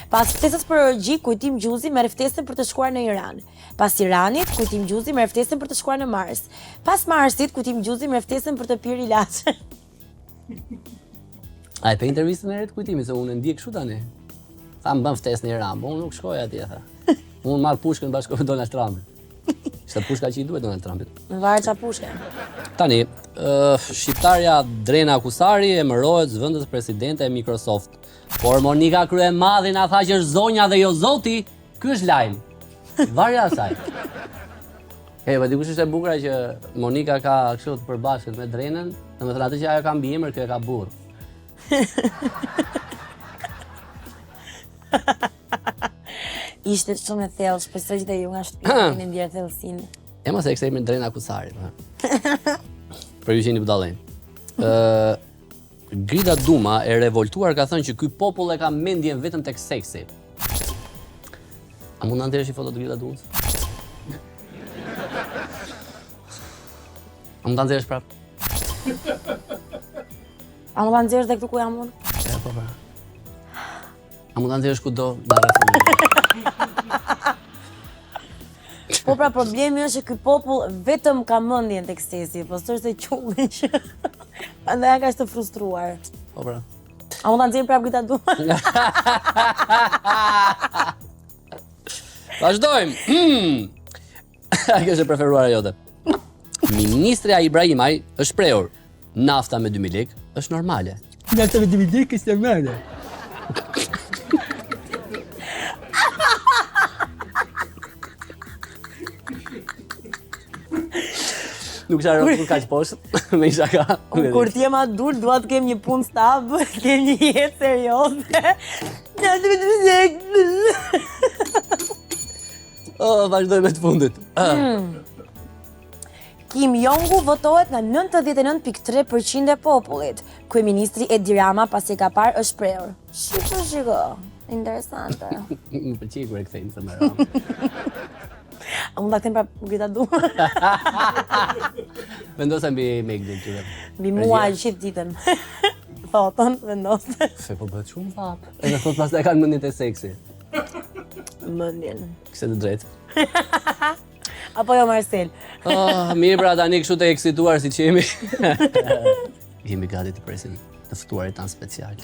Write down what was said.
Pas ftesës për Gjik, Kujtim Gjuzi merr ftesën për të shkuar në Iran. Pas Iranit, Kujtim Gjuzi merr ftesën për të shkuar në Mars. Pas Marsit, Kujtim Gjuzi merr ftesën për të pirë ilaçe. A e pe intervistën e re të Kujtimit, se unë e ndjek kështu tani. Tha më bën ftesë në Iran, po unë nuk shkoj atje, tha. Unë marr pushkën bashkë me Donald Trumpin. Ishte pushka që i duhet Donald Trumpit. Në varet qa pushke. Tani, shqiptarja Drena Kusari emërohet zëvendës presidente e Microsoft. Por Monika Kryemadhi na tha që është zonja dhe jo zoti, ky është lajm. Varja asaj. Po dikush është e bukur që Monika ka kështu të përbashkët me Drenën, domethënë atë që ajo ka mbi emër, kjo e ka burr. Ishte shumë e thellë, shpresoj që dhe ju nga shtëpia keni ndjerë thellësinë. E mos e kështë emrin Drena Kusari. Për ju që jeni budallën. Grida Duma e revoltuar ka thënë që ky popull e ka mendjen vetëm tek seksi. A mund ta nderesh një foto të Grida Dumës? A mund ta nderesh prap? A mund ta nxjerrësh dhe këtu ku jam unë? Po. A mund ta nxjerrësh kudo nga rreth. Po pra problemi është që ky popull vetëm ka mendjen tek seksi, po s'është se qullin që andaj ka të frustruar. Po pra. A mund ta nxjerr prap Grida Duma? Vazhdojmë. Kjo është e preferuara jote. Ministrja Ibrahimaj është shprehur, nafta me 2000 lekë është normale. Nafta me 2000 lekë është normale. Nuk isha rrëpur kaq poshtë, me isha ka. Kur t'jem adult, dua të kem një punë stab, kem një jetë serioze. Vazhdoj me të fundit. Kim Jong-u votohet nga 99.3% e popullit. Kryeministri Edi Rama pasi e ka parë është shprehur. Shiko. Interesante. Më pëlqej kur e kthejnë se më Rama. A mund ta kthem prap Grida Duma? Vendosa mbi Megdin këtu. Mbi mua gjithë ditën. Foton vendos. Se po bëhet shumë thap. Edhe thot pastaj kanë mendjen e seksi. Mendjen. Kse të drejtë. Apo jo Marcel. Mirë pra tani kështu të eksituar si që jemi. Jemi gati të presim të ftuarit tanë special.